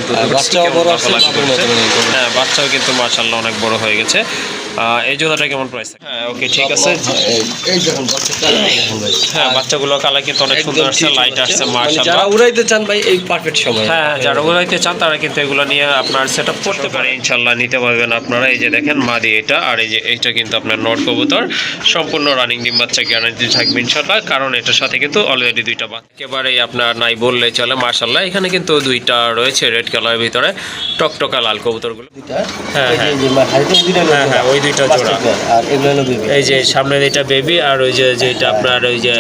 কিন্তু বাচ্চাও বড় আছে, হ্যাঁ বাচ্চাও কিন্তু মাশাআল্লাহ অনেক বড় হয়ে গেছে। এই জোড়াটা কেমন প্রাইস? হ্যাঁ ওকে ঠিক আছে। এই দেখুন বাচ্চাটা দেখুন ভাই, হ্যাঁ বাচ্চাগুলো কালার কিন্তু অনেক সুন্দর আসছে, লাইট আসছে মাশাআল্লাহ। যারা উড়াইতে চান ভাই এই পারফেক্ট সময়। হ্যাঁ যারা উড়াইতে চান তারা কিন্তু এগুলো নিয়ে আপনার সেটআপ করতে পারে, ইনশাআল্লাহ নিতে পারবেন আপনারা। এই যে দেখেন মাদি এটা, আর এই যে এইটা কিন্তু আপনার নট কবুতর, সম্পূর্ণ রানিং ডিম বাচ্চা গ্যারান্টি থাকবে ইনশাআল্লাহ, কারণ এটার সাথে কিন্তু অলরেডি দুইটা বাচ্চা একেবারেই আপনার নাই বললে চলে মাশাআল্লাহ। এখানে কিন্তু দুইটা রয়েছে রেড কালারের ভিতরে টকটকা লাল কবুতরগুলো। হ্যাঁ হ্যাঁ হ্যাঁ ওই দুইটা জোড়া, আর এগুলো হলো বেবি। এই যে সামনে এটা বেবি, আর ওই যে যেটা আপনার ওই যে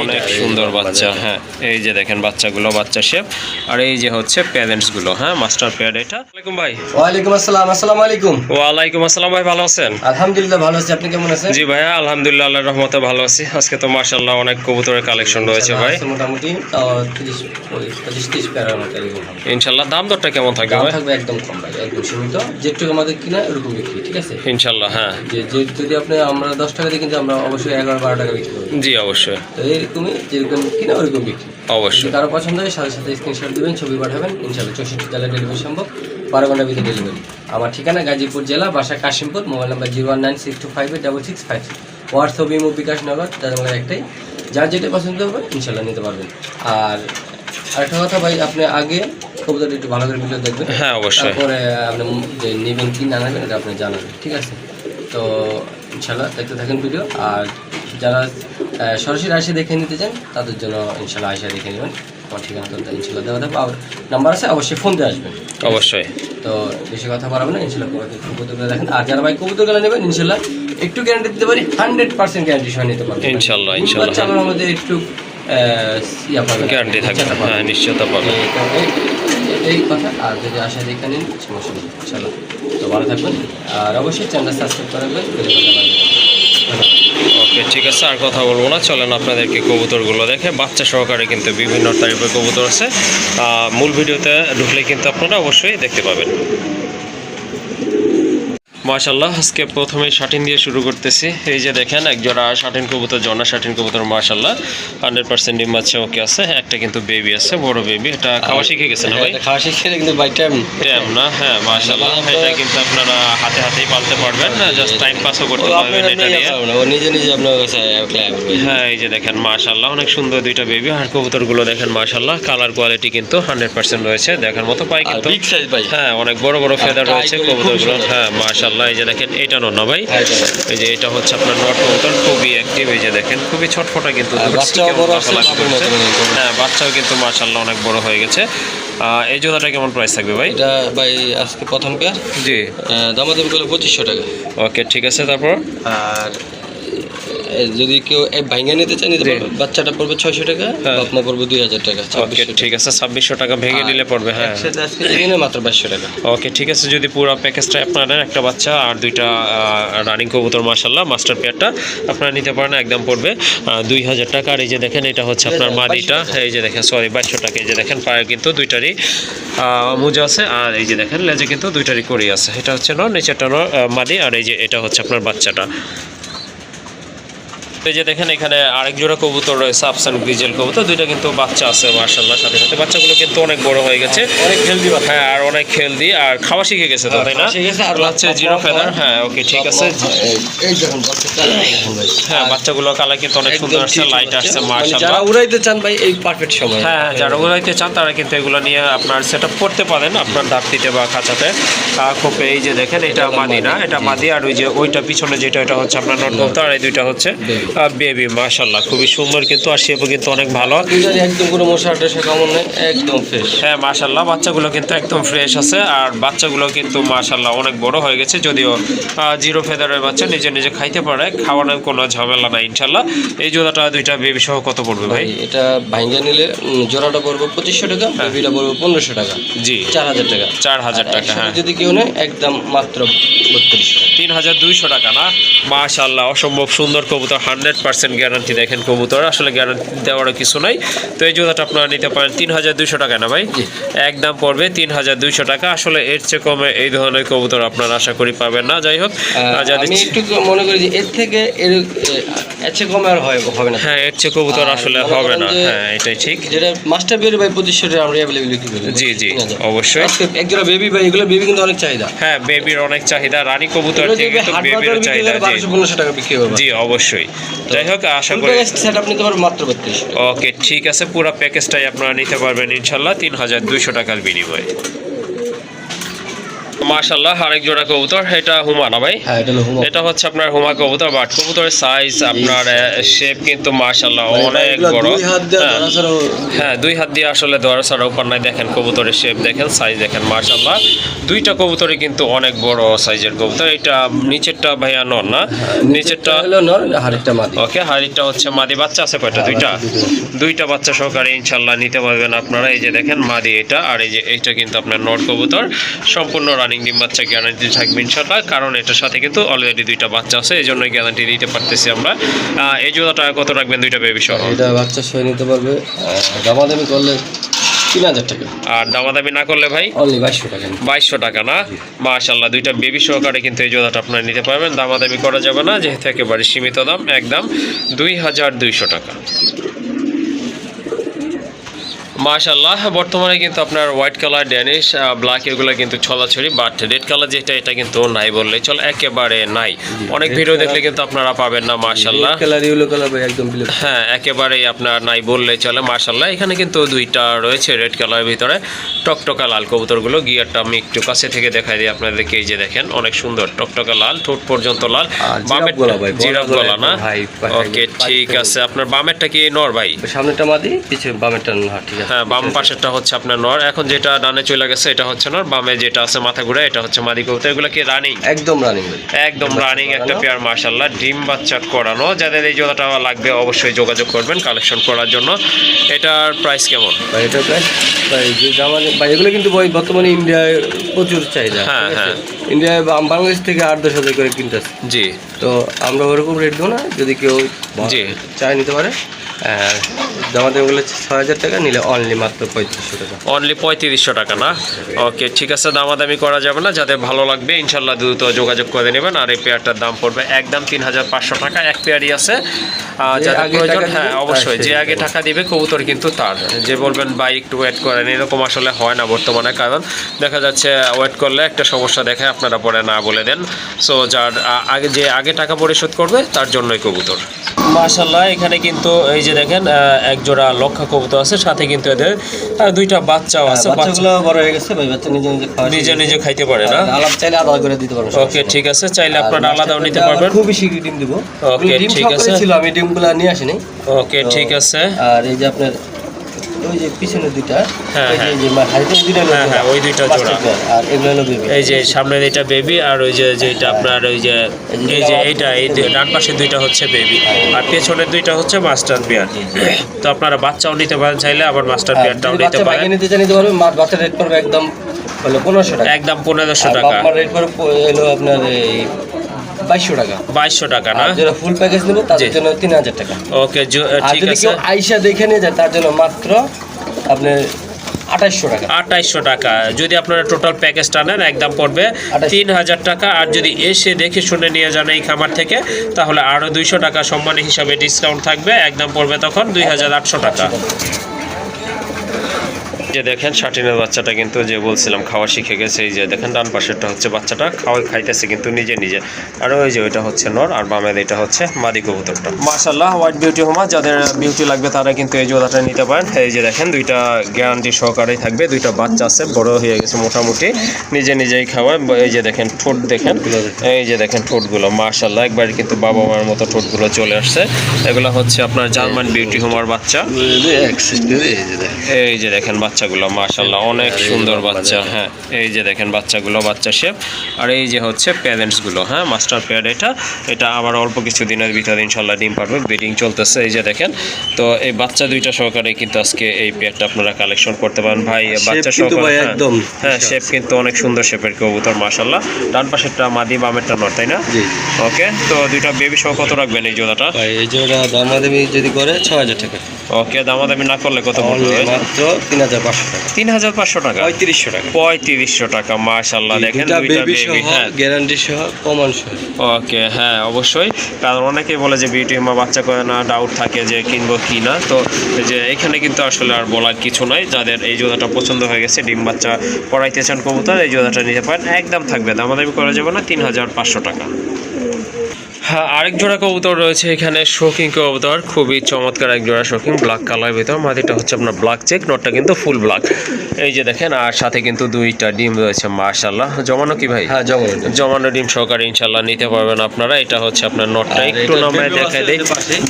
অনেক সুন্দর বাচ্চা। হ্যাঁ এই যে দেখেন বাচ্চাগুলো, বাচ্চা শেপ, আর এই যে হচ্ছে প্যারেন্টস গুলো। হ্যাঁ মাস্টার প্যাড এটা। ওয়ালাইকুম ভাই। ওয়ালাইকুম আসসালাম। আসসালামু আলাইকুম। ওয়ালাইকুম আসসালাম ভাই, ভালো আছেন? আলহামদুলিল্লাহ ভালো আছি, আপনি কেমন আছেন? জি ভাইয়া আলহামদুলিল্লাহ আল্লাহর রহমতে ভালো আছি। আজকে তো মাশাআল্লাহ অনেক কবুতরের কালেকশন রয়েছে ভাই, মোটামুটি 30-30 প্যারার মতো এরকম হবে ইনশাআল্লাহ। দাম দরটা কেমন থাকবে দাম ভাই? থাকবে একদম কম ভাই, একদম সীমিত, যেটুকু আমাদের কিনা এরকম বিক্রি, ঠিক আছে ইনশাআল্লাহ। হ্যাঁ যে যদি আপনি আমরা 10 টাকা দিয়ে, কিন্তু আমরা অবশ্যই 11-12 টাকা বিক্রি করি। জি অবশ্যই তো এরকমই যেরকম কিনা ওরকম বিক্রি। অবশ্যই। যদি কারো পছন্দ হয় সাথে সাথে স্ক্রিনশট দিবেন, ছবি পাঠাবেন, ইনশাআল্লাহ 64 জেলা ডেলিভারি সম্ভব, 12 ঘন্টার ভিতরে ডেলিভারি। আমার ঠিকানা গাজীপুর জেলা, বাসা Kashimpur, mobile number 01962586656। WhatsApp, imo, bKash, Nagad যাদের মধ্যে একটাই, যার যেটা পছন্দ হবে ইনশাআল্লাহ নিতে পারবেন। আর আরেকটা কথা ভাই, আপনি আগে কবুতরটা একটু ভালো করে ভিডিও দেখবেন, হ্যাঁ অবশ্যই। তারপরে আপনি যে নেবেন কি না নেবেন এটা আপনি জানাবেন, ঠিক আছে? তো ইনশাআল্লাহ দেখতে থাকেন ভিডিও। আর যারা সরাসরি আসে দেখে নিতে চান তাদের জন্য ইনশাআল্লাহ আসে দেখে নেবেন, আমার ঠিকানা তো ইনশাআল্লাহ দেওয়া থাকবে, আর নাম্বার আছে, অবশ্যই ফোন দিয়ে আসবেন অবশ্যই। তো বেশি কথা বাড়াবো না, ইনশাআল্লাহ কবুতরগুলো দেখেন। আর যারা ভাই কবুতরগুলো নেবেন ইনশাআল্লাহ একটু গ্যারান্টি দিতে পারি, 100% গ্যারান্টি সহ নিতে পারবেন ইনশাআল্লাহ ইনশাআল্লাহ। চালানোর মধ্যে একটু গ্যারান্টি থাকবে, হ্যাঁ নিশ্চয়তা পাবেন। এই কথা। আর যদি আসা দেখে নিন সমস্যা নেই ইনশাআল্লাহ। তো ভালো থাকবেন, আর অবশ্যই চ্যানেল সাবস্ক্রাইব করে রাখবেন। ওকে ঠিক আছে, আর কথা বলবো না, চলেন আপনাদেরকে কবুতরগুলো দেখে। বাচ্চা সহকারে কিন্তু বিভিন্ন টাইপের কবুতর আছে, মূল ভিডিওতে ঢুকলে কিন্তু আপনারা অবশ্যই দেখতে পাবেন। মাশাআল্লাহ আজকে প্রথমেই শাটিন দিয়ে শুরু করতেছি। এই যে দেখেন একজোড়া শাটিন কবুতর, জনা শাটিন কবুতর মাশাআল্লাহ 100% ডিম বাচ্চা ওকে আছে। একটা কিন্তু বেবি আছে, বড় বেবি। এটা খাওয়া শিখে গেছে না ভাই? খাওয়া শিখে কিন্তু ভাই টাইম না। হ্যাঁ মাশাআল্লাহ, এটা কিন্তু আপনারা হাতেই পালতে পারবেন না, জাস্ট টাইম পাসও করতে পারবেন এটা নিয়ে। ও নিজে নিজে আপনার কাছে হ্যাঁ এই যে দেখেন মাশাআল্লাহ অনেক সুন্দর দুইটা বেবি। আর কবুতরগুলো দেখেন মাশাআল্লাহ কালার কোয়ালিটি কিন্তু 100% রয়েছে, দেখার মতো পাই কিন্তু। বিগ সাইজ ভাই, হ্যাঁ অনেক বড় বড় ফেদার রয়েছে কবুতরগুলো। হ্যাঁ মাশাআল্লাহ এই যে দেখেন এটা না ভাই, এই যে এটা হচ্ছে আপনার নট কবুতর, খুবই অ্যাক্টিভ। এই যে দেখেন খুবই ছটফটা কিন্তু, হ্যাঁ বাচ্চাও কিন্তু মাশাআল্লাহ অনেক বড় হয়ে গেছে। এই জোড়াটা কেমন প্রাইস থাকবে ভাই? এটা ভাই আজকে প্রথম পেয়ার, জি দামাদামি করলে 2500 টাকা। ওকে ঠিক আছে। তারপর আর যদি কেউ ভাঙে নিতে চান নিতে পারবে, বাচ্চাটা পড়বে 600 টাকা, আপনার পড়বে 2000 টাকা। ওকে ঠিক আছে, 2600 টাকা ভেঙে নিলে পড়বে। হ্যাঁ আজকে দিনে মাত্র 2200 টাকা। ওকে ঠিক আছে, যদি পুরো প্যাকেজটা আপনারা একটা বাচ্চা আর দুইটা রানিং কবুতর মাশাআল্লাহ মাস্টার পেয়ারটা আপনারা নিতে পারেন, একদম পড়বে 2000 টাকা। আর এই যে দেখেন এটা হচ্ছে আপনার মাদিটা, এই যে দেখেন সরি 2200 টাকা। এই যে দেখেন পায়ে কিন্তু দুইটারই মোজা আছে, আর এই যে দেখেন লেজে কিন্তু দুইটারই করি আছে। এটা হচ্ছে নিচেরটা মাদি, আর এই যে এটা হচ্ছে আপনার বাচ্চাটা। এই যে দেখেন এখানে আরেক জোড়া কবুতর রয়েছে, আফসান গ্রিজেল কবুতর, দুইটা কিন্তু বাচ্চা আছে মাশাআল্লাহ। সাথে সাথে বাচ্চাগুলো কিন্তু অনেক বড় হয়ে গেছে, অনেক হেলদি। হ্যাঁ আর অনেক হেলদি, আর খাওয়া শিখে গেছে তো, তাই না? আর হচ্ছে জিরো ফেদার। হ্যাঁ ওকে ঠিক আছে। এই দেখুন বাচ্চাটা দেখুন ভাই, হ্যাঁ বাচ্চাগুলো কালার কিন্তু অনেক সুন্দর আসছে, লাইট আসছে মাশাআল্লাহ। যারা উড়াইতে চান ভাই এই পারফেক্ট সময়। হ্যাঁ যারা উড়াইতে চান তারা কিন্তু এগুলো নিয়ে আপনার সেটআপ করতে পারেন আপনার দাঁড়িতে বা খাঁচাতে। খোপে এই যে দেখেন এটা মাদি না, এটা মাদি, আর ওই যে ওইটা পিছনে যেটা এটা হচ্ছে আপনার নট কবুতর, আর এই দুইটা হচ্ছে বেবি মাশাআল্লাহ খুবই সুন্দর কিন্তু, আর শেপও কিন্তু অনেক ভালো। একদম কোনো মশাটা সে কেমন নেই, একদম ফ্রেশ। হ্যাঁ মাশাআল্লাহ বাচ্চাগুলো কিন্তু একদম ফ্রেশ আছে, আর বাচ্চাগুলো কিন্তু মাশাআল্লাহ অনেক বড় হয়ে গেছে। যদিও জিরো ফেদারের বাচ্চা, নিজে নিজে খাইতে পারে, খাওয়ানোর কোনো ঝামেলা নাই ইনশাআল্লাহ। এই জোড়াটা দুইটা বেবি সহ কত পড়বে ভাই? এটা ভাঙ্গা নিলে জোড়াটা পড়বে 2500 টাকা, বেবিটা পড়বে 1500 টাকা। জি 4000 টাকা। 4000 টাকা। হ্যাঁ যদি কেউ নেয় একদম মাত্র 3200 টাকা। 3200 টাকা না? মাশাআল্লাহ অসম্ভব সুন্দর কবুতর, 100% গ্যারান্টি দেখেন কবুতর, আসলে গ্যারান্টি দেওয়ারও কিছু নাই। তো এই জোড়াটা আপনারা নিতে পারেন 3200 টাকা না ভাই? একদম পড়বে 3200 টাকা। আসলে এর চেয়ে কমে এই ধরনের কবুতর আপনারা আশা করি পাবেন না। যাই হোক, আমি একটু মনে করি যে এর থেকে এর চেয়ে কমে আর হবে না। হ্যাঁ, এর চেয়ে কবুতর আসলে হবে না। হ্যাঁ, এটাই ঠিক। যেটা মাস্টার বেবি ভাই 2500 টাকা আমরা अवेलेबल বিক্রি করি। জি জি, অবশ্যই। আজকে এক জোড়া বেবি ভাই, এগুলো বেবি কিন্তু অনেক চাহিদা। হ্যাঁ, বেবির অনেক চাহিদা, রানী কবুতর থেকে কিন্তু বেবির চাহিদা। 1200-1500 টাকা বিক্রি হবে। জি অবশ্যই। যাই হোক, আশা করি সেটআপ নিতে পারবেন মাত্র 3200 টাকা। ওকে, ঠিক আছে, পুরো প্যাকেজটাই আপনারা নিতে পারবেন ইনশাল্লাহ 3200 টাকার বিনিময়ে। মাশাআল্লাহ, আরেক জোড়া কবুতর, এটা হুমা না ভাই? হ্যাঁ, এটা হলো হুমা। এটা হচ্ছে আপনার হুমা কবুতর, বাট কবুতরের সাইজ আপনার শেপ কিন্তু মাশাআল্লাহ অনেক বড়। হ্যাঁ, 2 হাত দিয়ে আসলে ধরা ছাড়া উপর নাই। দেখেন কবুতরের শেপ দেখেন, সাইজ দেখেন, মাশাআল্লাহ দুইটা কবুতরই কিন্তু অনেক বড় সাইজের কবুতর। এটা নিচেরটা ভাইয়া নর না? নিচেরটা হলো নর, হাড়িটা মাদি। ওকে, হাড়িটা হচ্ছে মাদি। বাচ্চা আছে কয়টা? দুইটা বাচ্চা সহকারে ইনশাল্লাহ নিতে পারবেন আপনারা। এই যে দেখেন মাদি এটা, আর এই যে এইটা কিন্তু আপনার নর কবুতর। সম্পূর্ণ রানিং ডিম বাচ্চা গ্যারান্টি থাকবে ইনশাল্লাহ, কারণ এটার সাথে কিন্তু অলরেডি দুইটা বাচ্চা আছে, এই জন্যই গ্যারান্টি দিতে পারতেছি আমরা। এই জোড়াটা কত রাখবেন দুইটা বেবি সহ? এটা বাচ্চা সহ নিতে পারবে দামাদামি করলে 3000 টাকা। আর দামাদামি না করলে ভাই? অনলি 2200 টাকা। 2200 টাকা না? মাশাআল্লাহ, দুইটা বেবি সহকারে কিন্তু এই জোড়াটা আপনারা নিতে পারবেন। দামাদামি করা যাবে না, যেহেতু একেবারে সীমিত দাম, একদম 2200 টাকা। মাশাআল্লাহ, বর্তমানে কিন্তু আপনার হোয়াইট কালার, ড্যানিশ, ব্ল্যাক এগুলো কিন্তু ছড়াছড়ি, বাট রেড কালার যেটা এটা কিন্তু নাই বললেই চল, একেবারে নাই। অনেক ভিডিও দেখলে কিন্তু আপনারা পাবেন না মাশাআল্লাহ। কালার ইয়েলো কালার ভাই একদম বিলুপ্ত। হ্যাঁ, একেবারেই আপনার নাই বললেই চলে মাশাআল্লাহ। এখানে কিন্তু দুইটা রয়েছে রেড কালারের ভিতরে, টকটকা লাল কবুতরগুলো। গিয়ারটা আমি একটু কাছে থেকে দেখাই দিই আপনাদেরকে। এই যে দেখেন অনেক সুন্দর টকটকা লাল, ঠোঁট পর্যন্ত লাল। বামের জিরাফ গলা না? ওকে, ঠিক আছে। আপনার বামেরটা কি নর ভাই? সামনেটা মাদি, পিছে বামেরটা নর। ঠিক আছে। হ্যাঁ, বাম পাশেরটা হচ্ছে আপনার নর। এখন যেটা ডানে চলে গেছে এটা হচ্ছে নর, বামে যেটা আছে মাথা ঘুরে এটা হচ্ছে মাদি কবুতর। এগুলো কি রানিং? একদম রানিং ভাই, একদম রানিং একটা পেয়ার মাশাআল্লাহ, ডিম বাচ্চা করানো। যাদের এই জোড়াটা লাগবে অবশ্যই যোগাযোগ করবেন কালেকশন করার জন্য। এটার প্রাইস কেমন ভাই? এটা প্রাইস ভাই যে আমাদের ভাই এগুলো কিন্তু ভাই বর্তমানে ইন্ডিয়ায় প্রচুর চাহিদা। হ্যাঁ হ্যাঁ, ইন্ডিয়ায় বাংলাদেশ থেকে 8-10 হাজার করে কিনতেছে। জি, তো আমরা ওরকম রেট দেবো না, যদি কেউ জি চাই নিতে পারে। আমাদের ওগুলো 6000 টাকা, নিলে অনলি মাত্র 3500 টাকা। অনলি 3500 টাকা না? ওকে, ঠিক আছে, দামাদামি করা যাবে না। যাদের ভালো লাগবে ইনশাল্লাহ দ্রুত যোগাযোগ করে নেবেন। আর এই পেয়ারটার দাম পড়বে একদম 3500 টাকা। এক পেয়ারই আছে, যাদের প্রয়োজন। হ্যাঁ অবশ্যই, যে আগে টাকা দিবে কবুতর কিন্তু তার। যে বলবেন ভাই একটু ওয়েট করেন, এরকম আসলে হয় না বর্তমানে, কারণ দেখা যাচ্ছে ওয়েট করলে একটা সমস্যা দেখায়, আপনারা পরে না বলে দেন। সো যার আগে টাকা পরিশোধ করবে তার জন্যই কবুতর। মাশাআল্লাহ, এখানে কিন্তু এই যে দেখেন এক জোড়া লক্ষা কবুতর আছে, সাথে কিন্তু এদের দুইটা বাচ্চাও আছে। বাচ্চাগুলো বড় হয়ে গেছে ভাই, বাচ্চা নিজে খাইতে পারে না? আলাদা চাইলে আলাদা করে দিতে পারবেন। ওকে, ঠিক আছে, চাইলে আপনারা আলাদাও নিতে পারবেন। খুবই শীঘ্রই ডিম দিব। ওকে, ঠিক আছে, ছিল আমি ডিমগুলো নিয়ে আসিনি। ওকে, ঠিক আছে। আর এই যে আপনার ওই যে পিছনে দুইটা, হ্যাঁ এই যে হাইতে দুইটা, হ্যাঁ ওই দুইটা জোড়া। আর এগুলো হলো বেবি। এই যে সামনের এটা বেবি, আর ওই যে যেটা আপনার ওই যে এই যে এইটা, এই ডান পাশে দুইটা হচ্ছে বেবি, আর পেছনের দুইটা হচ্ছে মাস্টার পেয়ার। তো আপনারা বাচ্চাও নিতে পারেন চাইলে, আবার মাস্টার পেয়ারটাও নিতে পারেন। নিতে পারবেন। বাচ্চার রেট পড়বে একদম হলো 1500 টাকা। একদম 1500 টাকা। আমার রেট পড়বে হলো আপনার এই 2200 টাকা। 2200 টাকা না? যারা ফুল প্যাকেজ নেবে তাদের জন্য 3000 টাকা। ওকে, ঠিক আছে। কেউ আইসা দেখে নিয়ে যায় তার জন্য মাত্র আপনার 2800 টাকা। 2800 টাকা। যদি আপনারা টোটাল প্যাকেজটা নেন একদম পড়বে 3000 টাকা। আর যদি এসে দেখে শুনে নিয়ে যান এই খামার থেকে, তাহলে আরও 200 টাকা সম্মানী হিসাবে ডিসকাউন্ট থাকবে, একদম পড়বে তখন 2800 টাকা। যে দেখেন শাটিনের বাচ্চাটা কিন্তু যে বলছিলাম খাওয়া শিখে গেছে। এই যে দেখেন ডান পাশেরটা হচ্ছে বাচ্চাটা খাইতেছে কিন্তু নিজে নিজে, আর ওই যে ওইটা হচ্ছে নর, আর বামের এটা হচ্ছে মাদি কবুতরটা। মাশাআল্লাহ, হোয়াইট বিউটি হোমা, যাদের বিউটি লাগবে তারা কিন্তু এই জোড়াটা নিতে পারেন। এই যে দেখেন দুইটা গ্যারান্টি সহকারেই থাকবে, দুইটা বাচ্চা আছে, বড় হয়ে গেছে মোটামুটি, নিজে নিজেই খাওয়ায়। এই যে দেখেন ঠোঁট দেখেন, এই যে দেখেন ঠোঁটগুলো মাশাআল্লাহ একবার কিন্তু বাবা মার মতো ঠোঁটগুলো চলে আসছে। এগুলো হচ্ছে আপনার জার্মান বিউটি হোমার বাচ্চা। এই যে দেখেন বাচ্চা বাচ্চাগুলো মাশাআল্লাহ অনেক সুন্দর বাচ্চা। হ্যাঁ এই যে দেখেন বাচ্চাগুলো বাচ্চা শেপ, আর এই যে হচ্ছে প্যারেন্টসগুলো। হ্যাঁ মাস্টার পেয়ার এটা আবার অল্প কিছু দিনের ভিতরে ইনশাল্লাহ ডিম পারবে, ব্রিডিং চলতেছে। এই যে দেখেন, তো এই বাচ্চা দুইটা সহকারে কিন্তু আজকে এই পেয়ারটা আপনারা কালেকশন করতে পারেন ভাই। বাচ্চা সহকারে একদম হ্যাঁ শেপ কিন্তু অনেক সুন্দর শেপের কবুতর মাশাআল্লাহ। ডান পাশেরটা মাদি, বামেরটা নর, তাই না? জি। ওকে, তো দুইটা বেবি সহ কত রাখবেন এই জোড়াটা? ভাই এই জোড়া দামাদামি যদি করে 6000 টাকা। ওকে, দামাদামি না করলে কত পড়বে? মাত্র 3500 টাকা। 3500 টাকা? 3500 টাকা। 3500 টাকা মাশাআল্লাহ। দেখেন দুইটা বেবি, হ্যাঁ গ্যারান্টি সহ, প্রমাণ সহ। ওকে, হ্যাঁ অবশ্যই, কারণ অনেকেই বলে যে বিউটি হিমা বাচ্চা করে না, ডাউট থাকে যে কিনবো কি না। তো এই যে এখানে কিন্তু আসলে আর বলার কিছু নাই। যাদের এই জোড়াটা পছন্দ হয়ে গেছে, ডিম বাচ্চা পড়াইতে চান কবুতর, এই জোড়াটা নিতে পারেন। একদম থাকবে, দামাদামি করা যাবে না, 3500 টাকা। হ্যাঁ, আরেক জোড়া কবুতর রয়েছে এখানে, শৌখিন কবুতর, খুবই চমৎকার এক জোড়া শৌখিন, ব্ল্যাক কালার ভিতর। মাদিটা হচ্ছে আপনার ব্ল্যাক চেক, নটটা কিন্তু ফুল ব্ল্যাক। এই যে দেখেন, আর সাথে কিন্তু দুইটা ডিম রয়েছে মাশাআল্লাহ। জমানো কি ভাই? হ্যাঁ জমানো ডিম সহকারে ইনশাআল্লাহ নিতে পারবেন আপনারা। এটা হচ্ছে আপনার নটটা, একটু নামায় দেখাই দেই,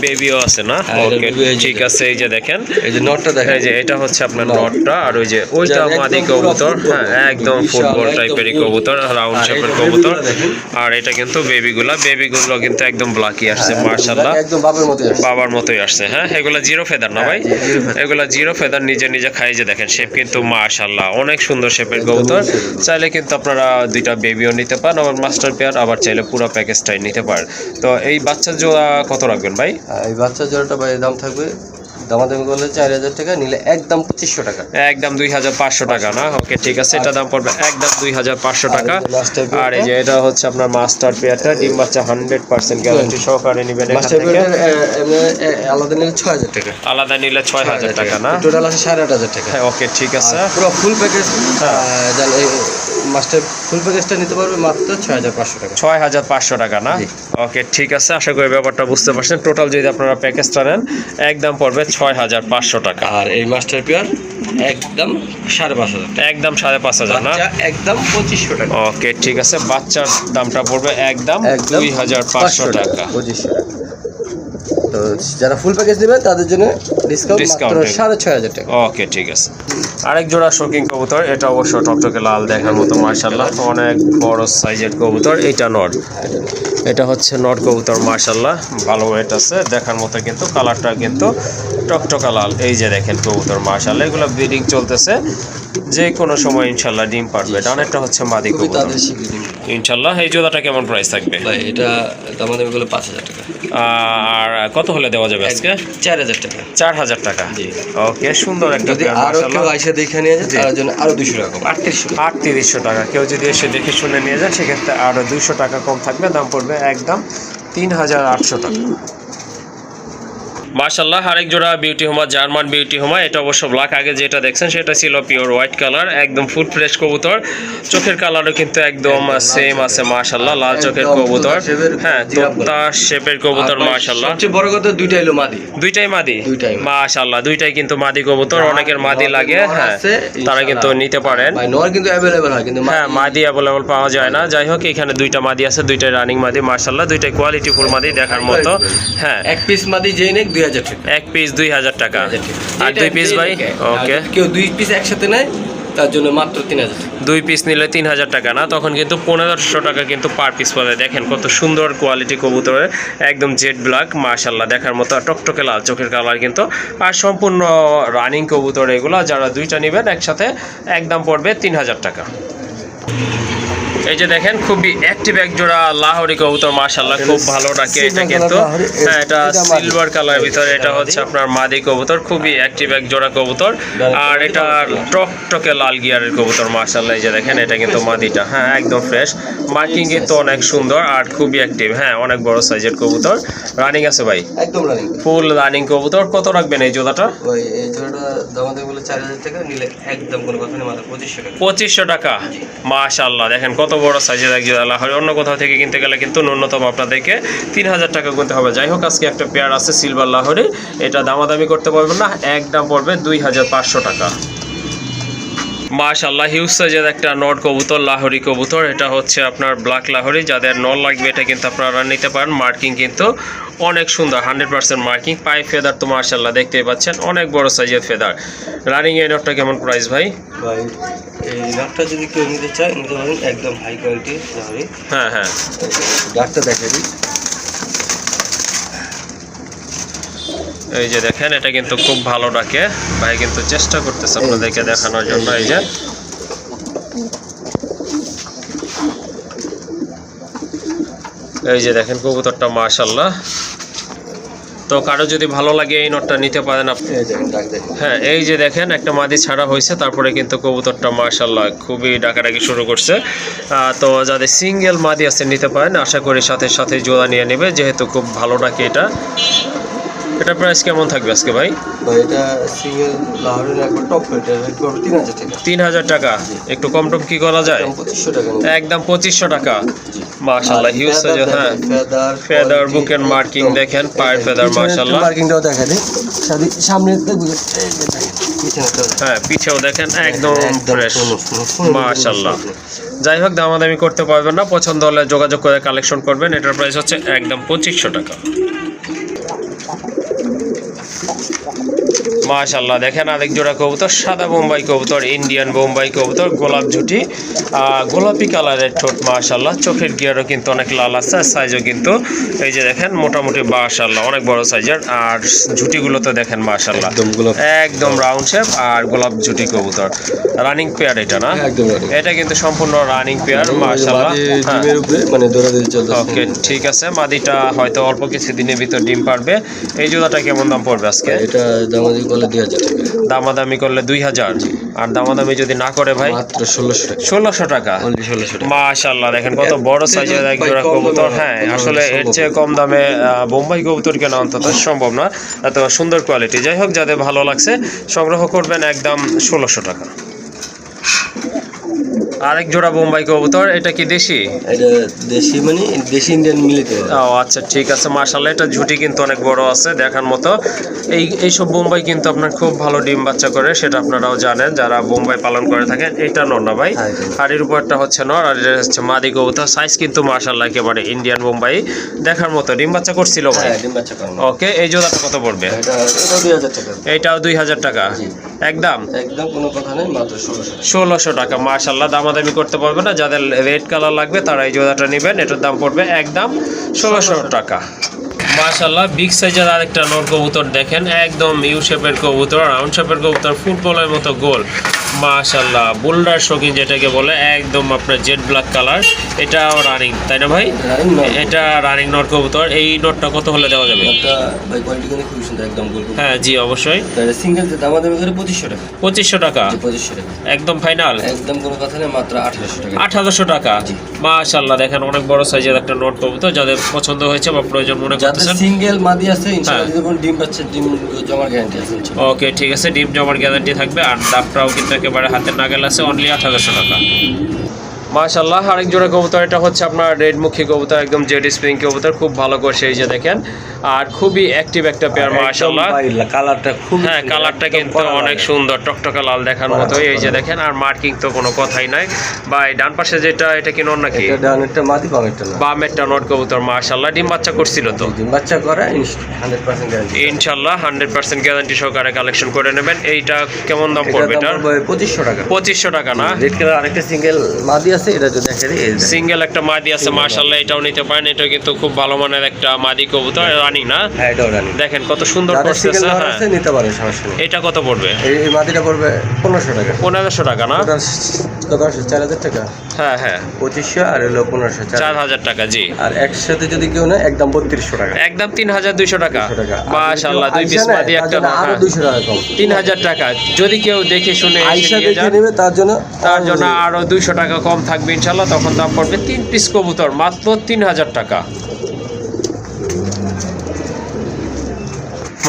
বেবিও আছে না? ওকে ঠিক আছে। এই যে দেখেন, এই যে নটটা দেখেন, এই যে এটা হচ্ছে আপনার নটটা, আর ওই যে ওইটা মাদি কবুতর। হ্যাঁ একদম ফুটবল টাইপেরই কবুতর, রাউন্ড শেপের কবুতর। আর এটা কিন্তু বেবিগুলো কিন্তু একদম ব্ল্যাকি আসছে মাশাআল্লাহ, একদম বাবার মতোই আসছে। হ্যাঁ এগুলা জিরো ফেদার না ভাই? এগুলা জিরো ফেদার, নিজে খাই। যে দেখেন শেপ কিন্তু মাশাআল্লাহ অনেক সুন্দর শেপের কবুতর। চাইলে কিন্তু আপনারা দুইটা বেবিও নিতে পারেন, আবার মাস্টার পেয়ার, আবার চাইলে পুরো প্যাকেজটাই নিতে পারেন। তো এই বাচ্চা জোড়া কত রাখবেন ভাই? এই বাচ্চা জোড়াটা ভাই দাম থাকবে, দামাদামি করলে 4000 টাকা, নিলে একদম 2500 টাকা। একদম 2500 টাকা না? ওকে ঠিক আছে, এটা দাম পড়বে একদম 2500 টাকা। আর এই যে এটা হচ্ছে আপনার মাস্টার পেয়ারটা, ডিম বাচ্চা 100% গ্যারান্টি সহকারে নেবেন এখান থেকে। আলাদা নিলে 6000 টাকা। আলাদা নিলে 6000 টাকা না? টোটাল আছে 8500 টাকা। হ্যাঁ ওকে ঠিক আছে, পুরো ফুল প্যাকেজ মাস্টার ফুল প্যাকেজটা নিতে পারবে মাত্র 6500 টাকা। 6500 টাকা না? ওকে ঠিক আছে, আশা করি ব্যাপারটা বুঝতে পারছেন। টোটাল যদি আপনারা প্যাকেজটা নেন, একদম পড়বে 6500 টাকা। আর এই মাস্টার পেয়ার একদম 5500, একদম 5500 না? একদম 2500 টাকা। ওকে ঠিক আছে, বাচ্চার দামটা পড়বে একদম 2500 টাকা। 2500 টাকা। তো যারা ফুল প্যাকেজ নেবেন তাদের জন্য ডিসকাউন্ট মাত্র 6500 টাকা। ওকে ঠিক আছে। আরেক জোড়া শৌখিন কবুতর, এটা অবশ্য টকটকে লাল দেখার মতো মাশাআল্লাহ, অনেক বড় সাইজের কবুতর। এটা নর, এটা হচ্ছে নর কবুতর মাশাআল্লাহ, ভালো ওয়েট আছে, দেখার মতো কিন্তু কালারটা কিন্তু টকটকা লাল। এই যে দেখেন কবুতর মাশাআল্লাহ, এগুলো ব্রিডিং চলতেছে, যে কোনো সময় ইনশাআল্লাহ ডিম পারবে। ডানেরটা হচ্ছে মাদি কবুতর ইনশাআল্লাহ। এই জোড়াটা কেমন প্রাইস থাকবে ভাই? এটা দামাদামি করলে 5000 টাকা। আর কত হলে দেওয়া যাবে আজকে? 4000 টাকা। 4000 টাকা? জি। ওকে, সুন্দর একটা যদি আরো কেউ এসে দেখে নিয়ে যায় তার জন্য আরো 200 টাকা, 3800 টাকা। কেউ যদি এসে দেখে শুনে নিয়ে যায় সেক্ষেত্রে আরো 200 টাকা কম থাকবে, দাম পড়বে একদম 3800 টাকা। মাশাআল্লাহ, আরেক জোড়া বিউটি হোমা, জার্মান বিউটি হোমা। এটা অবশ্য ব্ল্যাক, আগে যেটা দেখছেন সেটা ছিল পিওর হোয়াইট কালার, একদম ফুল ফ্রেশ কবুতর। চোখের কালারও কিন্তু একদম সেম আছে মাশাআল্লাহ, লাল চোখের কবুতর। হ্যাঁ তোতা শেপের কবুতর মাশাআল্লাহ। সবচেয়ে বড় কথা দুইটাই হলো মাদি। দুইটাই মাদি মাশাআল্লাহ, দুইটাই কিন্তু মাদি কবুতর। অনেকের মাদি লাগে, হ্যাঁ তারা কিন্তু নিতে পারেন। ভাই নর কিন্তু अवेलेबल হয়, কিন্তু হ্যাঁ মাদি अवेलेबल পাওয়া যায় না। যাই হোক, এখানে দুইটা মাদি আছে, দুইটাই রানিং মাদি মাশাআল্লাহ, দুইটাই কোয়ালিটি ফুল মাদি দেখার মতো। হ্যাঁ এক পিস মাদি যেই নেক 2000 টাকা। এক পিস 2000 টাকা। আর দুই পিস ভাই? ওকে, কেউ দুই পিস একসাথে নেয় তার জন্য মাত্র 3000 টাকা। দুই পিস নিলে 3000 টাকা না? তখন কিন্তু 1500 টাকা কিন্তু পার পিস পাবে। দেখেন কত সুন্দর কোয়ালিটি কবুতরের, একদম জেড ব্ল্যাক মাশাআল্লাহ, দেখার মতো টকটকে লাল চোখের কালার কিন্তু। আর সম্পূর্ণ রানিং কবুতর এগুলো। যারা দুইটা নেবেন একসাথে, একদম পড়বে 3000 টাকা। এই যে দেখেন, খুবই অ্যাক্টিভ এক জোড়া লাহোরি কবুতর মাশাআল্লাহ, খুব ভালো ডাকে এটা কিন্তু। হ্যাঁ এটা সিলভার কালার ভিতরে, এটা হচ্ছে আপনার মাদি কবুতর, খুবই অ্যাক্টিভ এক জোড়া কবুতর। আর এটা টকটকে লাল গিয়ারের কবুতর মাশাআল্লাহ। এই যে দেখেন, এটা কিন্তু মাদিটা, হ্যাঁ একদম ফ্রেশ, মার্কিং কিন্তু অনেক সুন্দর আর খুবই অ্যাক্টিভ। হ্যাঁ অনেক বড় সাইজের কবুতর, রানিং আছে ভাই? একদম রানিং, ফুল রানিং কবুতর। কত রাখবেন এই জোড়াটা? ওই এই জোড়াটা দামাদামি বলে 4000 টাকা, নিলে একদম কোনো কথা নেই, মাত্র 2500 টাকা। 2500 টাকা মাশাআল্লাহ। দেখেন কত বড় সাইজের এক জোড়া লাহোরি। অন্য কোথাও থেকে কিনতে গেলে কিন্তু ন্যূনতম আপনাদেরকে 3000 টাকা কিনতে হবে। যাই হোক, আজকে একটা পেয়ার আছে সিলভার লাহোরি, এটা দামাদামি করতে পারবেন না, একদম পড়বে 2500 টাকা। মাশাআল্লাহ হিউজ সাইজের একটা নট কবুতর, লাহোরি কবুতর। এটা হচ্ছে আপনার ব্ল্যাক লাহোরি। যাদের নল লাগবে এটা কিন্তু আপনারা নিতে পারেন। মার্কিং কিন্তু অনেক সুন্দর, 100% মার্কিং। পাই ফেদার তো মাশাআল্লাহ দেখতেই পাচ্ছেন, অনেক বড় সাইজের ফেদার। রানিং এই নটটা কেমন প্রাইস ভাই? ভাই এই গাছটা যদি কেউ নিতে চায় নিতে পারেন, একদম হাই কোয়ালিটি লাহোরি। হ্যাঁ হ্যাঁ, গাছটা দেখে দিই। এই যে দেখেন এটা কিন্তু খুব ভালো ডাকে। ভাই কিন্তু চেষ্টা করতেছে আপনাদেরকে দেখানোর জন্য। এই যে দেখেন কবুতরটা মাশাআল্লাহ। তো কারো যদি ভালো লাগে এই নটটা নিতে পারেন আপনি। হ্যাঁ এই যে দেখেন একটা মাদি ছাড়া হয়েছে, তারপরে কিন্তু কবুতরটা মাশাআল্লাহ খুবই ডাকাডাকি শুরু করছে। তো যাদের সিঙ্গেল মাদি আছে নিতে পারেন, আশা করি সাথে সাথে জোড়া নিয়ে নেবে, যেহেতু খুব ভালো ডাকে এটা। এটা প্রাইস কেমন থাকবে আজকে ভাই? এটা সিঙ্গেল লাহোরের একবার টপ এটা 3000 টাকা। 3000 টাকা। একটু কম টম কি করা যায়? 2500 টাকা। একদম 2500 টাকা। মাশাআল্লাহ হিউজ সাইজ। হ্যাঁ ফেদার বুকের মার্কিং দেখেন, পায়ের ফেদার মাশাআল্লাহ। মার্কিংটাও দেখা দিই সামনে দেখুন। হ্যাঁ পিছেও দেখেন একদম ফ্রেশ মাশাআল্লাহ। যাই হোক দামাদামি করতে পারবেন না, পছন্দ হলে যোগাযোগ করে কালেকশন করবেন। এটার প্রাইস হচ্ছে একদম 2500 টাকা। মাশাআল্লাহ দেখেন আরেক জোড়া কবুতর, সাদা বোম্বাই কবুতর, ইন্ডিয়ান বোম্বাই কবুতর, গোলাপ ঝুটি, গোলাপি কালারের ঠোঁট মাশাআল্লাহ। চোখের গিয়ারও কিন্তু অনেক লাল আছে, সাইজও কিন্তু এই যে দেখেন মোটামুটি মাশাআল্লাহ অনেক বড় সাইজের। আর ঝুটিগুলো তো দেখেন মাশাআল্লাহ একদম রাউন্ড শেপ। আর গোলাপ ঝুটি কবুতর রানিং পেয়ার এটা না? এটা কিন্তু সম্পূর্ণ রানিং পেয়ার মাশাআল্লাহ। মানে দৌড়াদৌড়ি চলছে। ওকে ঠিক আছে, মাদিটা হয়তো অল্প কিছু দিনের ভিতর ডিম পারবে। এই জোড়াটা কেমন দাম পড়বে আজকে? এটা দামাদামি করলে 2000 টাকা। দামাদামি করলে 2000। আর দামাদামি যদি না করে ভাই? মাত্র 1600 টাকা। 1600 টাকা। মাশাআল্লাহ দেখেন কত বড় সাইজের এক জোড়া কবুতর। হ্যাঁ আসলে এর চেয়ে কম দামে বোম্বাই কবুতর কেনা অন্তত সম্ভব না, এত সুন্দর কোয়ালিটি। যাই হোক যাদের ভালো লাগছে সংগ্রহ করবেন, একদম 1600 টাকা। আরেক জোড়া বোম্বাই কবুতর, এটা কি দেশি? এটা দেশি মানে দেশি ইন্ডিয়ান মিলিটারি। ও আচ্ছা ঠিক আছে মাশাআল্লাহ। এটা ঝুটি কিন্তু অনেক বড় আছে দেখার মতো। এইসব বোম্বাই কিন্তু আপনার খুব ভালো ডিম বাচ্চা করে, সেটা আপনারাও জানেন যারা বোম্বাই পালন করে থাকেন। এটা নর না ভাই? আর এর উপরটা হচ্ছে নর, আর এটা হচ্ছে মাদি কবুতর। সাইজ কিন্তু মাশাআল্লাহ একেবারে ইন্ডিয়ান বোম্বাই দেখার মতো। ডিম বাচ্চা করছিল ভাই? ডিম বাচ্চা করে। ওকে এই জোড়াটা কত পড়বে? এটা 2000 টাকা। এটাও 2000 টাকা। একদম কোনো কথা নেই, মাত্র 1600 টাকা। মাশাআল্লাহ দামাদামি করতে পারবে না। যাদের রেড কালার লাগবে তারা এই জোড়াটা নেবেন। এটার দাম পড়বে একদম 1600 টাকা। মাশাআল্লাহ বিগ সাইজের আরেকটা নর কবুতর দেখেন, একদম ইউ শেপের কবুতর, রাউন্ড শেপের কবুতর, ফুটবলের মতো গোল মাশাআল্লাহ। বুলডার শৌখিন যেটাকে বলে, একদম আপনার জেড ব্ল্যাক কালার। এটাও রানিং তাই না ভাই? এটা রানিং নর কবুতর। এই নটটা কত হলে দেওয়া যাবে? ভাই কোয়ালিটি কিন্তু খুব সুন্দর, একদম গোল। হ্যাঁ জি অবশ্যই। সিঙ্গেল দামাদামি করে 2500 টাকা। 2500 টাকা। 2500 টাকা একদম ফাইনাল? একদম কোনো কথা নেই, মাত্র 1800 টাকা। 1800 টাকা। মাশাআল্লাহ দেখেন অনেক বড় সাইজের একটা নট কবুতর। যাদের পছন্দ হয়েছে বা প্রয়োজন মনে করতেছেন, সিঙ্গেল মাদি আছে ইনশাআল্লাহ, যখন ডিম বাচ্চা ডিম জমার গ্যারান্টি আছে। ওকে ঠিক আছে, ডিম জমার গ্যারান্টি থাকবে। আর দামটাও কিন্তু একেবারে হাতের নাগাল আছে, অনলি 1800 টাকা। মাশাআল্লাহ আরেক জোড়া কবুতর, এটা হচ্ছে আপনার রেডমুখী কবুতর, একদম জেড স্প্রিং কবুতর, খুব ভালো করছে এই যে দেখেন। আর খুবই অ্যাক্টিভ একটা পেয়ার মাশাআল্লাহ। কালারটা খুব, হ্যাঁ কালারটা কিন্তু অনেক সুন্দর, টকটকা লাল দেখার মতোই। এই যে দেখেন, আর মার্কিং তো কোনো কথাই নাই। বা এই ডান পাশে যেটা, এটা কি নর নাকি? এটা ডানেরটা মাদি, বামেরটা না। বামেরটা নট কবুতর মাশাআল্লাহ। ডিম বাচ্চা করছিল তো? ডিম বাচ্চা করে 100% গ্যারান্টি ইনশাআল্লাহ। 100% গ্যারান্টি সহকারে কালেকশন করে নেবেন। এইটা কেমন দাম পড়বে? এটা 2500 টাকা। 2500 টাকা না? রেড কালার আরেকটা সিঙ্গেল মাদি আছে, এটা তো দেখেন সিঙ্গেল একটা মাদি আছে মাশাআল্লাহ। এটাও নিতে পারেন। এটা কিন্তু খুব ভালো মানের একটা মাদি কবুতর, রানি না? হ্যাঁ এটাও রানি। দেখেন কত সুন্দর করছে। হ্যাঁ নিতে পারেন, সমস্যা নেই। এটা কত পড়বে? এই মাদিটা পড়বে 1500 টাকা। 1500 টাকা না? কত আসে? 4000 টাকা। হ্যাঁ হ্যাঁ 2500 আর হলো 1500, 4000 টাকা। জি। আর একসাথে যদি কেউ নেয় একদম 3200 টাকা। একদম 3200 টাকা। মাশাআল্লাহ দুই পিস মাদি একটা আরো 200 টাকা কম, 3000 টাকা। যদি কেউ দেখে শুনে আইসা দেখে নেবে তার জন্য আরো 200 টাকা কম থাকবে ইনশাআল্লাহ। তখন দাম পড়বে 3 পিস কবুতর মাত্র 3000 টাকা।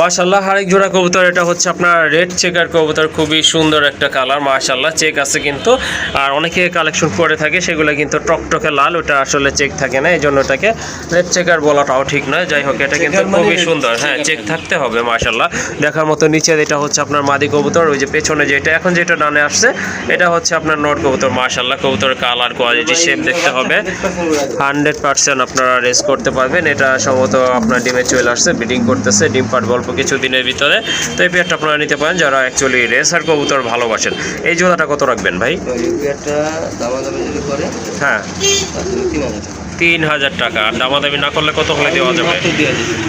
মাশাআল্লাহ আরেক জোড়া কবুতর, এটা হচ্ছে আপনার রেড চেকার কবুতর, খুবই সুন্দর একটা কালার মাশাআল্লাহ, চেক আছে কিন্তু। আর অনেকে কালেকশন করে থাকে সেগুলো কিন্তু টকটকে লাল, ওটা আসলে চেক থাকে না, এই জন্য ওটাকে রেড চেকার বলাটাও ঠিক নয়। যাই হোক এটা কিন্তু খুবই সুন্দর, হ্যাঁ চেক থাকতে হবে মাশাআল্লাহ দেখার মতো। নিচে এটা হচ্ছে আপনার মাদি কবুতর, ওই যে পেছনে যেটা এখন যেটা ডানে আসছে এটা হচ্ছে আপনার নট কবুতর মাশাআল্লাহ। কবুতর কালার কোয়ালিটি শেপ দেখতে হবে, 100% আপনারা রেস করতে পারবেন। এটা সম্ভবত আপনার ডিমে চলে আসছে, ব্রিডিং করতেছে, ডিম পারবে অল্প কিছু দিনের ভিতরে। তো এই পেয়ারটা আপনারা নিতে পারেন যারা অ্যাকচুয়ালি রেসার কবুতর ভালোবাসেন। এই জোড়াটা কত রাখবেন ভাই? হ্যাঁ 3000 টাকা। আর দামাদামি না করলে কত হলে দেওয়া যাবে?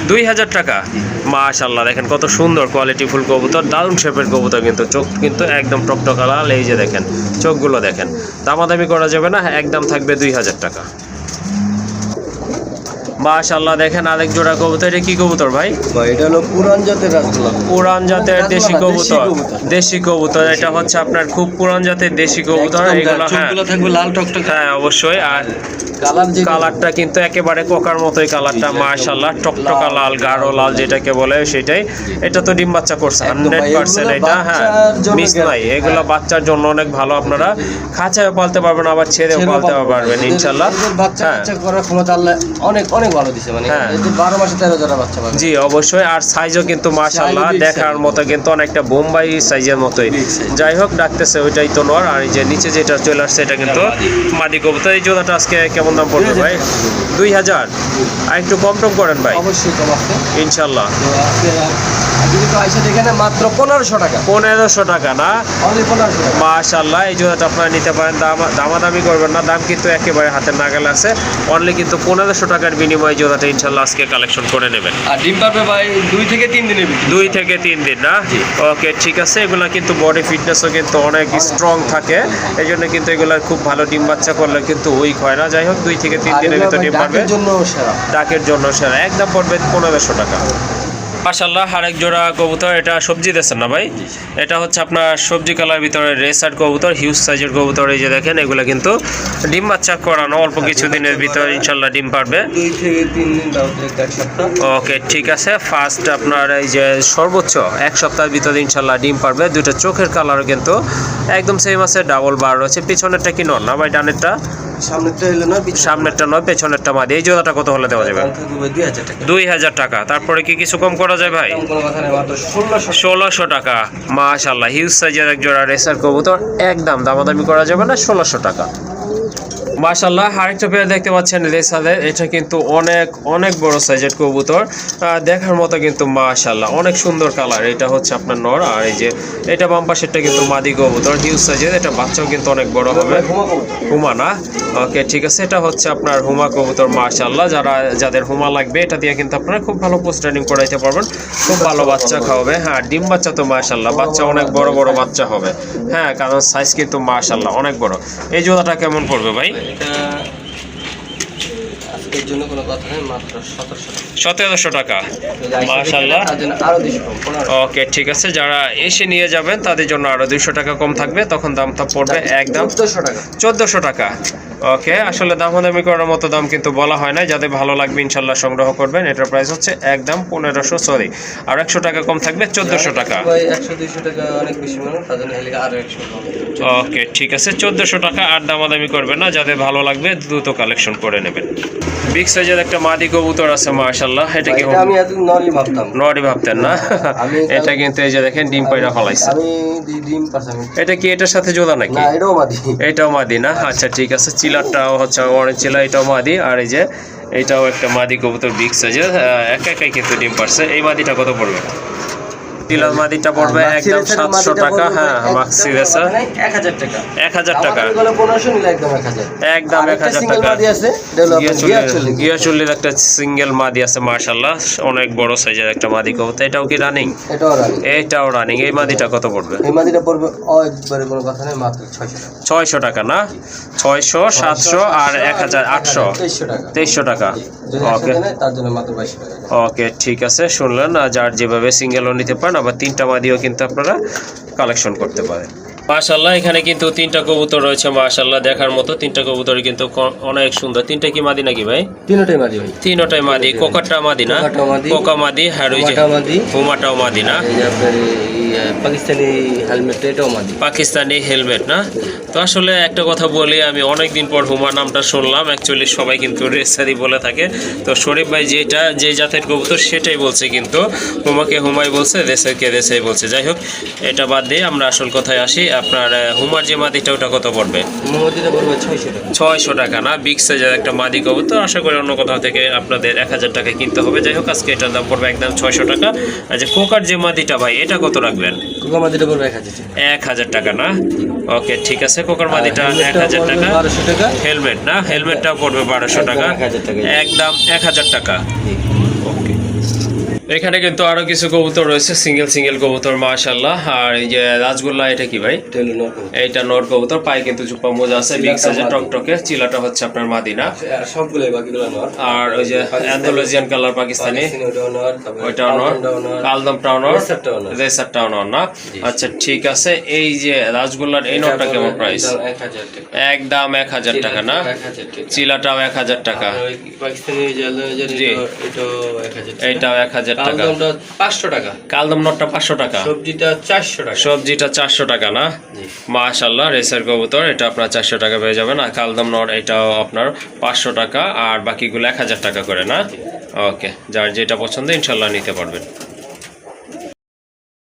2000 টাকা। মাশাআল্লাহ দেখেন কত সুন্দর কোয়ালিটি ফুল কবুতর, দারুণ শেপের কবুতর, কিন্তু চোখ কিন্তু একদম টকটকা লাল। এই যে দেখেন চোখগুলো দেখেন, দামাদামি করা যাবে না, একদম থাকবে 2000 টাকা। মাশাআল্লাহ দেখেন আরেক জোড়া কবুতর, এটা কি কবুতর ভাই? এটা হলো পুরান জাতের রাসগোল্লা, পুরান জাতের দেশি কবুতর, দেশি কবুতর। এটা হচ্ছে আপনার খুব পুরান জাতের দেশি কবুতর, এগুলো হ্যাঁ থাকবে লাল টকটকে, হ্যাঁ অবশ্যই। আর কালারটা কিন্তু একেবারে কোকার মতোই কালারটা মাশাআল্লাহ, টকটকা লাল, গাঢ় লাল যেটাকে বলে সেটাই। এটা তো ডিম বাচ্চা করছে 100%, এটা হ্যাঁ মিস নাই। এগুলো বাচ্চার জন্য অনেক ভালো, আপনারা খাঁচায় পালতে পারবেন, আবার ছেড়েও পালতে পারবেন ইনশাআল্লাহ। বাচ্চা করার ক্ষমতা আল্লাহ অনেক অনেক ভালো দিছে, মানে 12 মাসে 13 জোড়া বাচ্চা পাবে। জি অবশ্যই। আর সাইজও কিন্তু মাশাআল্লাহ দেখার মতো, কিন্তু অনেকটা বোম্বাই সাইজের মতোই। যাই হোক ডাকতেছে ওইটাই তো নর। আর এই যে নিচে যেটা চলে আসছে এটা কিন্তু মাদি কবুতর। এই জোড়াটা আজকে কেমন দাম পড়বে ভাই? 2000। আর একটু কম টম করেন ভাই? অবশ্যই কম আছে ইনশাআল্লাহ। মাত্র 1500 টাকা। 1500 টাকা না? অনলি 1500 টাকা। মাশাআল্লাহ এই জোড়াটা আপনারা নিতে পারেন, দামাদামি করবেন না, দাম কিন্তু একেবারে হাতের নাগালে আছে। অনলি কিন্তু 1500 টাকার বিনিময়ে জোড়াটা ইনশাআল্লাহ আজকে কালেকশন করে নেবেন। আর ডিম পারবে ভাই 2 থেকে 3 দিনের ভিতরে। 2 থেকে 3 দিন না? ওকে ঠিক আছে। এগুলা কিন্তু বডি ফিটনেসও কিন্তু অনেক স্ট্রং থাকে, এই জন্য কিন্তু এগুলার খুব ভালো ডিম বাচ্চা করলে কিন্তু উইক হয় না। যাই হোক 2 থেকে 3 দিনের ভিতরে ডিম পারবে, ডাকের জন্য সেরা। একদম পড়বে 1500 টাকা। মাশাআল্লাহ আরেক জোড়া কবুতর, এটা সবজি দেশের না ভাই? এটা হচ্ছে আপনার সবজি কালার ভিতরে রেসার কবুতর, হিউজ সাইজের কবুতর। এই যে দেখেন এগুলা কিন্তু ডিম বাচ্চা করানো, অল্প কিছু দিনের ভিতরে ইনশাআল্লাহ ডিম পারবে। 2 থেকে 3 দিন দাও, এক সপ্তাহ। ওকে ঠিক আছে। ফার্স্ট আপনার এই যে সর্বোচ্চ 1 সপ্তাহের ভিতরে ইনশাআল্লাহ ডিম পারবে। দুটো চোখের কালারও কিন্তু একদম সেম আছে, ডাবল বার রয়েছে। পিছনেরটা কি নর না ভাই? ডানেরটা? সামনেরটা নয়, পেছনেরটা মাদি। এই জোড়াটা কত হলে দেওয়া যাবে? 2000 টাকা। তারপরে কি কিছু কম করা যায় ভাই? 1600 টাকা। মাশাআল্লাহ হিউজ সাইজের এক জোড়া রেসার কবুতর, একদম দামাদামি করা যাবে না, 1600 টাকা। মাশাআল্লাহ আরেকটা পেয়ার দেখতে পাচ্ছেন রেসারের, এটা কিন্তু অনেক অনেক বড় সাইজের কবুতর, দেখার মতো কিন্তু মাশাআল্লাহ অনেক সুন্দর কালার। এটা হচ্ছে আপনার নর, আর এই যে এটা বাম পাশেরটা কিন্তু মাদি কবুতর, হিউজ সাইজের। এটা বাচ্চাও কিন্তু অনেক বড় হবে। হুমা না? ওকে ঠিক আছে। এটা হচ্ছে আপনার হুমা কবুতর মাশাআল্লাহ। যাদের হুমা লাগবে এটা দিয়ে কিন্তু আপনারা খুব ভালো পোস্ট ট্রেনিং করাইতে পারবেন, খুব ভালো বাচ্চা খাওয়াবে। হ্যাঁ ডিম বাচ্চা তো মাশাআল্লাহ, বাচ্চা অনেক বড় বড় বাচ্চা হবে, হ্যাঁ কারণ সাইজ কিন্তু মাশাআল্লাহ অনেক বড়। এই জোড়াটা কেমন পড়বে ভাই? আজকের জন্য কোনো কথা নেই, মাত্র 1700 টাকা। মাশাআল্লাহ ওকে ঠিক আছে। যারা এসে নিয়ে যাবেন তাদের জন্য আরো 200 টাকা কম থাকবে, তখন দামটা পড়বে একদম 1400 টাকা। ওকে আসলে দামাদামি করার মতো দাম কিন্তু বলা হয় না, যাদের ভালো লাগবে ইনশাল্লাহ সংগ্রহ করবেন। এটার প্রাইস হচ্ছে একদম 1500, সরি আর 100 টাকা কম থাকবে, 1400 টাকা। ওকে ঠিক আছে, 1400 টাকা। আর দামাদামি করবেন না, যাদের ভালো লাগবে দ্রুত কালেকশন করে নেবেন। বিগ সাইজের একটা মাদি কবুতর আছে মাশাআল্লাহ। এটা কি আমি এত নরি ভাবতাম? নরি ভাবতেন না? এটা কিন্তু এই যে দেখেন ডিম পায়রা ফলাইছে। আমি ডিম পারছি। এটা কি এটার সাথে জোড়া নাকি? না এটাও মাদি। এটাও মাদি না? আচ্ছা ঠিক আছে। চিলারটাও হচ্ছে অরেঞ্জ চিলা, এটাও মাদি। আর এই যে এটাও একটা মাদি কবুতর বিগ সাইজের, একাই কিন্তু ডিম পারছে। এই মাদিটা কত পড়বে? চিলার মাদিটা পড়বে একদম 700 টাকা। হ্যাঁ মাক্সি রেসার 1000 টাকা। 1000 টাকা একদম 1000 টাকা। গিয়াচুল্লির একটা সিঙ্গেল মাদি আছে মাশাআল্লাহ, অনেক বড় সাইজের একটা মাদি কবুতর। এটাও কি রানিং? এটাও রানিং। এই মাদিটা কত পড়বে? এই মাদিটা পড়বে একবারে কোনো কথা নেই, মাত্র 600 টাকা না? 600, 700 আর 1000, 800, 2300 টাকা। ওকে তার জন্য মাত্র 2200 টাকা। ওকে ঠিক আছে, শুনলেন। যার যেভাবে সিঙ্গেলও নিতে পারেন, আবার 3টা মাদিও কিন্তু আপনারা কালেকশন করতে পারেন। মাশাআল্লাহ এখানে কিন্তু তিনটা কবুতর রয়েছে মাশাআল্লাহ দেখার মতো। তিনটা কবুতর কিন্তু অনেক সুন্দর। তিনটা কি মাদি নাকি ভাই? তিনটাই মাদি ভাই। তিনটাই মাদি। কোকাটা মাদি না? কোকাটা মাদি। কোকা মাদি আর ওই যে হুমাটাও মাদি না? এই যে আপনার পাকিস্তানি হেলমেট এটাও মাদি। পাকিস্তানি হেলমেট না? তো আসলে একটা কথা বলি, আমি অনেক দিন পর হুমা নামটা শুনলাম। অ্যাকচুয়ালি সবাই কিন্তু রেসারি বলে থাকে। তো শরীফ ভাই যেটা যে জাতের কবুতর সেটাই বলছে, কিন্তু হুমাকে হুমাই বলছে, রেসারকে রেসাই বলছে। যাই হোক, এটা বাদ দিয়ে আমরা আসল কথায় আসি। আপনার হুমার যে মাদিটা ওটা কত পড়বে? মাদিটা পড়বে 600 টাকা। 600 টাকা না? বিগ সাইজের একটা মাদি কবুতর। আশা করি অন্য কোথাও থেকে আপনাদের 1000 টাকায় কিনতে হবে। যাই হোক, আজকে এটার দাম পড়বে একদম 600 টাকা। আর যে কোকার যে মাদিটা ভাই, এটা কত রাখবেন? কোকা মাদিটা পড়বে 1000 টাকা। 1000 টাকা না? ওকে, ঠিক আছে। কোকার মাদিটা 1000 টাকা। 1200 টাকা। হেলমেট না? হেলমেটটা পড়বে 1200 টাকা। 1000 টাকা। একদম 1000 টাকা। জি। ওকে, এখানে কিন্তু আরো কিছু কবুতর রয়েছে, সিঙ্গেল কবুতর মাশাআল্লাহ। আর এই যে রাজগোল্লা, এটা কি ভাই? এটা হলো নর কবুতর। এইটা নর কবুতর, পায়ে কিন্তু চুপা মোজা আছে, বিগ সাইজের টকটকে। চিলাটা হচ্ছে আপনার মাদিনা। সবগুলোই বাকিগুলো নর। আর ওই যে অ্যান্ডালুজিয়ান কালার পাকিস্তানি, ওটাও নর, তারপরে ওইটাও নর, কালদমটাও নর, রেসারটাও নর। রেসারটাও নর না? আচ্ছা, ঠিক আছে। এই যে রাজগোল্লার এই নরটা কেমন প্রাইস? 1000 টাকা। একদম 1000 টাকা না? 1000 টাকা। চিলাটাও 1000 টাকা। আর ওই পাকিস্তানি যে জি। এটাও 1000 টাকা। এইটাও 1000 টাকা। কালদমটা 500 টাকা। কালদম নটটা 500 টাকা। সবজিটা 400 টাকা। সবজিটা 400 টাকা না? জি। মাশাআল্লাহ, রেসার কবুতর এটা আপনার 400 টাকা পেয়ে যাবেন। আর কালদম নট এটাও আপনার 500 টাকা। আর বাকিগুলো 1000 টাকা করে না? ওকে, যার যেটা পছন্দ ইনশাল্লাহ নিতে পারবেন।